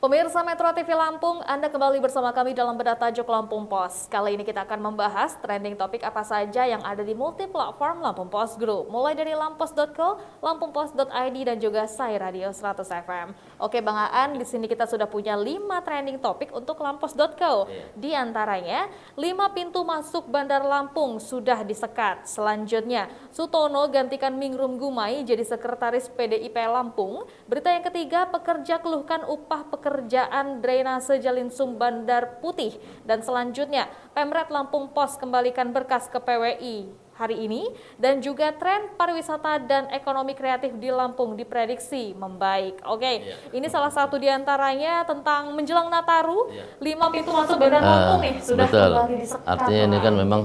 Pemirsa Metro TV Lampung, Anda kembali bersama kami dalam Bedah Tajuk Lampung Pos. Kali ini kita akan membahas trending topik apa saja yang ada di multi platform Lampung Pos Group. Mulai dari lampos.co, lampungpos.id dan juga Sai Radio 100 FM. Oke Bang Aan, di sini kita sudah punya 5 trending topik untuk lampos.co. Di antaranya, 5 pintu masuk Bandar Lampung sudah disekat. Selanjutnya, Sutono gantikan Mingrum Gumai jadi sekretaris PDIP Lampung. Berita yang ketiga, pekerja keluhkan upah pekerjaan drainase Jalinsum Bandar Putih. Dan selanjutnya, Pemret Lampung Pos kembalikan berkas ke PWI hari ini. Dan juga tren pariwisata dan ekonomi kreatif di Lampung diprediksi membaik. Oke, ini salah satu diantaranya tentang menjelang Nataru, 5 pintu masuk Bandar Lampung nih sudah kembali disekat. Artinya ini kan memang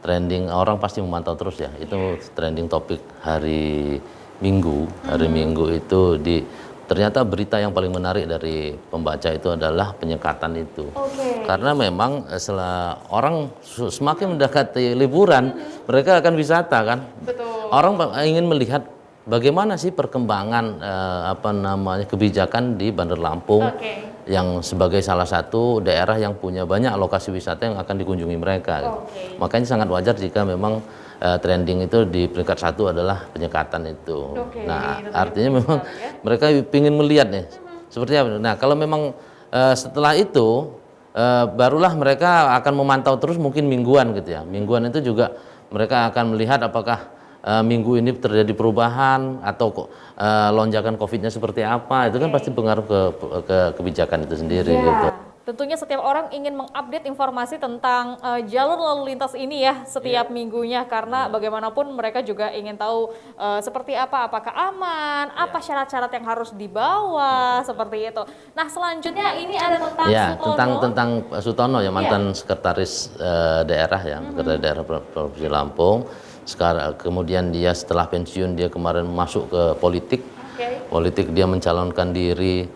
trending, orang pasti memantau terus ya. Itu trending topik hari Minggu. Hari Minggu itu ternyata berita yang paling menarik dari pembaca itu adalah penyekatan itu. Karena memang setelah orang semakin mendekati liburan, mereka akan wisata kan. Betul. Orang ingin melihat bagaimana sih perkembangan kebijakan di Bandar Lampung yang sebagai salah satu daerah yang punya banyak lokasi wisata yang akan dikunjungi mereka. Makanya sangat wajar jika memang trending itu di peringkat 1 adalah penyekatan itu. Nah, artinya memang mereka ingin melihat nih seperti apa. Nah, kalau memang setelah itu barulah mereka akan memantau terus mungkin mingguan gitu ya. Mingguan itu juga mereka akan melihat apakah minggu ini terjadi perubahan atau lonjakan COVID-nya seperti apa. Itu kan pasti pengaruh ke kebijakan itu sendiri gitu. Tentunya setiap orang ingin mengupdate informasi tentang jalur lalu lintas ini ya setiap minggunya, karena bagaimanapun mereka juga ingin tahu seperti apa, apakah aman, apa syarat-syarat yang harus dibawa, seperti itu. Nah, selanjutnya ini ada tentang Sutono. tentang Sutono ya, mantan sekretaris daerah ya, sekretaris daerah Provinsi Lampung. Sekarang kemudian dia setelah pensiun dia kemarin masuk ke politik. Politik dia mencalonkan diri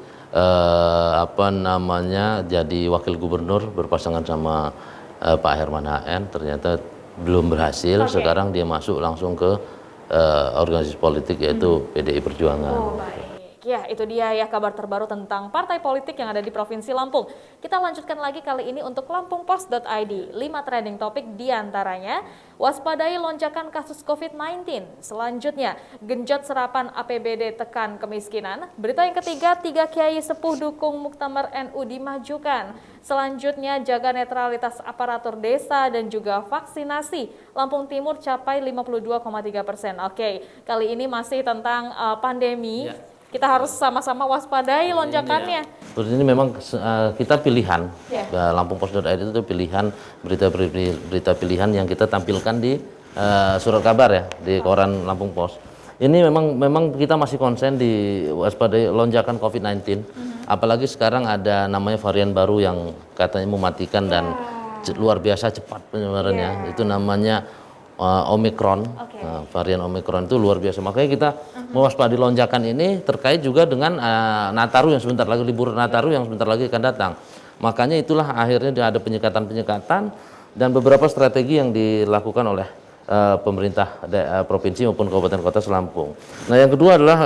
jadi wakil gubernur berpasangan sama Pak Herman HN, ternyata belum berhasil. Sekarang dia masuk langsung ke organisasi politik yaitu PDI Perjuangan. Ya, itu dia ya kabar terbaru tentang partai politik yang ada di Provinsi Lampung. Kita lanjutkan lagi kali ini untuk lampungpos.id. 5 trending topik diantaranya, waspadai lonjakan kasus COVID-19. Selanjutnya, genjot serapan APBD tekan kemiskinan. Berita yang ketiga, 3 kiai sepuh dukung Muktamar NU dimajukan. Selanjutnya, jaga netralitas aparatur desa dan juga vaksinasi. Lampung Timur capai 52,3%. Oke, kali ini masih tentang pandemi. Kita harus sama-sama waspadai lonjakannya. Terus ini memang kita pilihan, lampungpos.id itu pilihan berita pilihan yang kita tampilkan di surat kabar ya, di koran Lampung Pos. Ini memang kita masih konsen di waspadai lonjakan COVID-19. Apalagi sekarang ada namanya varian baru yang katanya mematikan dan luar biasa cepat penyebarannya. Itu namanya Omikron. Varian Omikron itu luar biasa. Makanya kita mewaspadai lonjakan ini terkait juga dengan Nataru yang sebentar lagi, libur Nataru yang sebentar lagi akan datang. Makanya itulah akhirnya ada penyekatan dan beberapa strategi yang dilakukan oleh pemerintah provinsi maupun kabupaten kota Lampung. Nah, yang kedua adalah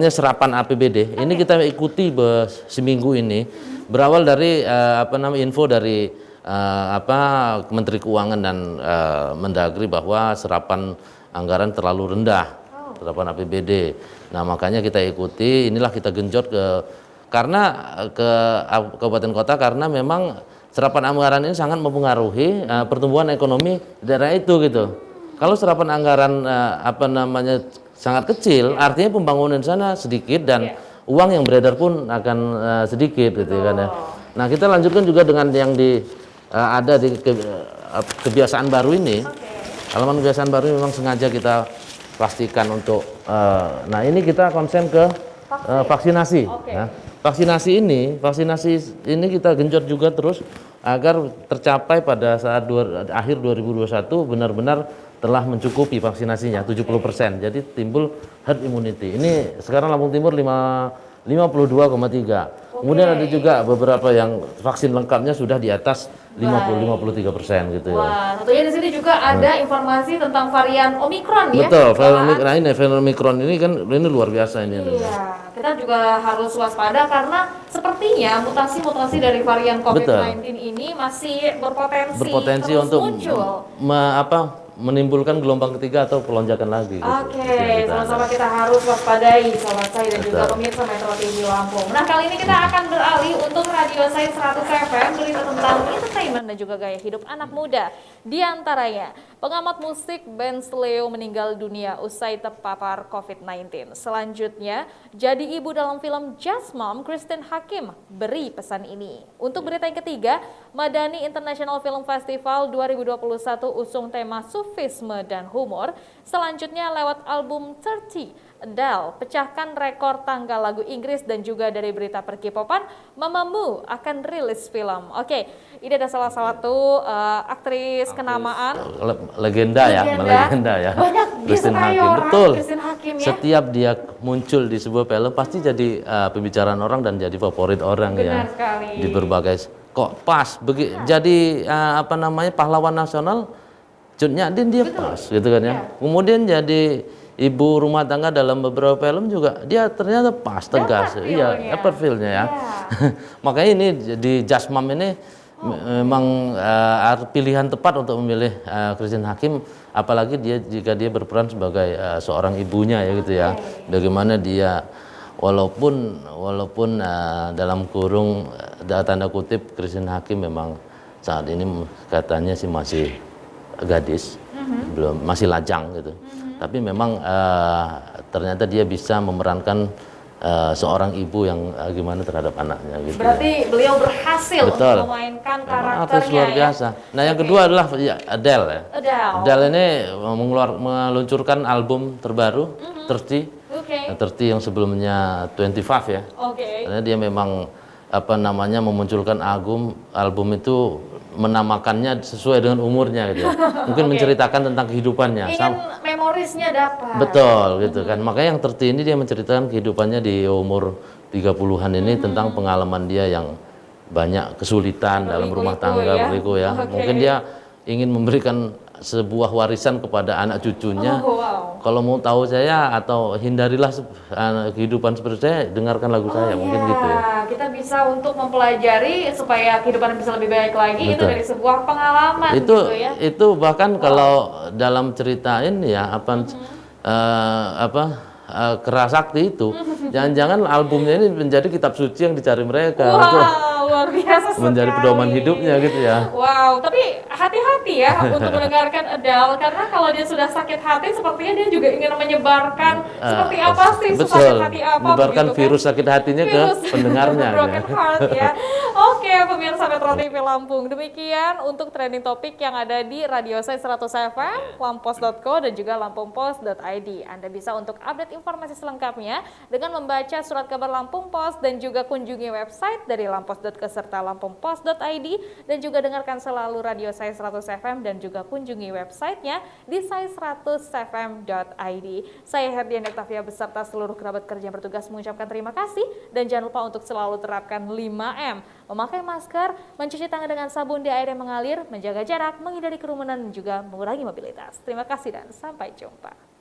serapan APBD. Ini kita ikuti seminggu ini, berawal dari info dari Menteri Keuangan dan Mendagri bahwa serapan anggaran terlalu rendah, serapan APBD. Nah, makanya kita ikuti, inilah kita genjot ke kabupaten kota karena memang serapan anggaran ini sangat mempengaruhi pertumbuhan ekonomi daerah itu gitu. Kalau serapan anggaran sangat kecil, artinya pembangunan sana sedikit dan uang yang beredar pun akan sedikit gitu kan ya. Nah, kita lanjutkan juga dengan yang ada di kebiasaan baru ini. Halaman kebiasaan baru ini memang sengaja kita pastikan untuk nah ini kita konsen ke vaksinasi. Nah, vaksinasi ini kita genjot juga terus agar tercapai pada saat akhir 2021 benar-benar telah mencukupi vaksinasinya 70%. Jadi timbul herd immunity. Ini sekarang Lampung Timur 52,3. Kemudian ada juga beberapa yang vaksin lengkapnya sudah di atas 50-53% gitu ya. Wah, tentunya di sini juga ada informasi tentang varian Omikron ya. Betul, varian Omikron ini kan ini luar biasa ini. Iya, kita juga harus waspada karena sepertinya mutasi-mutasi dari varian COVID-19 ini masih berpotensi terus untuk muncul. Menimbulkan gelombang ketiga atau pelonjakan lagi. Oke, sama-sama kita harus waspadai sobat saya dan juga pemirsa Metro TV Lampung. Nah, kali ini kita akan beralih untuk Radio Saya 100 FM, berita tentang entertainment dan juga gaya hidup anak muda. Di antaranya, pengamat musik Ben Sleo meninggal dunia usai terpapar COVID-19. Selanjutnya, jadi ibu dalam film Just Mom, Christine Hakim beri pesan ini. Untuk berita yang ketiga, Madani International Film Festival 2021 usung tema sufisme dan humor. Selanjutnya lewat album 30, Adele pecahkan rekor tanggal lagu Inggris dan juga dari berita per-K-popan, Mamamoo akan rilis film. Oke, ini ada salah satu aktris kenamaan. Legenda ya. Banyak Christine disukai Hakim, orang, betul. Christine Hakim ya. Setiap dia muncul di sebuah film pasti jadi pembicaraan orang dan jadi favorit orang. Benar ya. sekali. Di berbagai kok pas jadi pahlawan nasional. Cut Nyak-Din dia pas gitu kan ya. Kemudian jadi ibu rumah tangga dalam beberapa film juga dia ternyata pas, tegas. Dapat feel-nya ya. Makanya ini di Just Mom ini memang pilihan tepat untuk memilih Christine Hakim, apalagi jika dia berperan sebagai seorang ibunya ya gitu ya. Bagaimana dia walaupun dalam kurung tanda kutip Christine Hakim memang saat ini katanya sih masih gadis, masih lajang gitu. Tapi memang ternyata dia bisa memerankan seorang ibu yang gimana terhadap anaknya gitu. Berarti beliau berhasil untuk memainkan karakternya luar biasa. Nah, yang kedua adalah Adele ya. Adele ini meluncurkan album terbaru 30. Nah, 30 yang sebelumnya 25 ya. Karena dia memang memunculkan album itu menamakannya sesuai dengan umurnya gitu. Mungkin menceritakan tentang kehidupannya. Ingin memorisnya dapat. Betul gitu kan. Makanya yang 30 ini dia menceritakan kehidupannya di umur 30-an ini tentang pengalaman dia yang banyak kesulitan dalam rumah tangga, berliku ya. Mungkin dia ingin memberikan sebuah warisan kepada anak cucunya. Kalau mau tahu saya atau hindarilah kehidupan seperti saya, dengarkan lagu saya, mungkin gitu ya. Kita bisa untuk mempelajari supaya kehidupan bisa lebih baik lagi. Itu dari sebuah pengalaman gitu ya. Itu bahkan kalau dalam cerita ini ya Kerasakti itu jangan-jangan albumnya ini menjadi kitab suci yang dicari mereka. Luar biasa sekali. Menjadi pedoman hidupnya gitu ya. Wow, tapi hati-hati ya untuk mendengarkan Adele, karena kalau dia sudah sakit hati sepertinya dia juga ingin menyebarkan seperti apa sih sakit hati apa. Menyebarkan virus sakit hatinya ke pendengarnya. Broken heart ya. Oke, pemirsa Metro TV Lampung, demikian untuk trending topik yang ada di Radio Saya 100 FM, lampos.co dan juga lampungpost.id. Anda bisa untuk update informasi selengkapnya dengan membaca surat kabar Lampung Post dan juga kunjungi website dari lampos.co serta lampungpost.id, dan juga dengarkan selalu Radio Saya 100 FM dan juga kunjungi websitenya di saya100fm.id. Saya Herdian Ektavia beserta seluruh kerabat kerja yang bertugas mengucapkan terima kasih, dan jangan lupa untuk selalu terapkan 5M, memakai masker, mencuci tangan dengan sabun di air yang mengalir, menjaga jarak, menghindari kerumunan dan juga mengurangi mobilitas. Terima kasih dan sampai jumpa.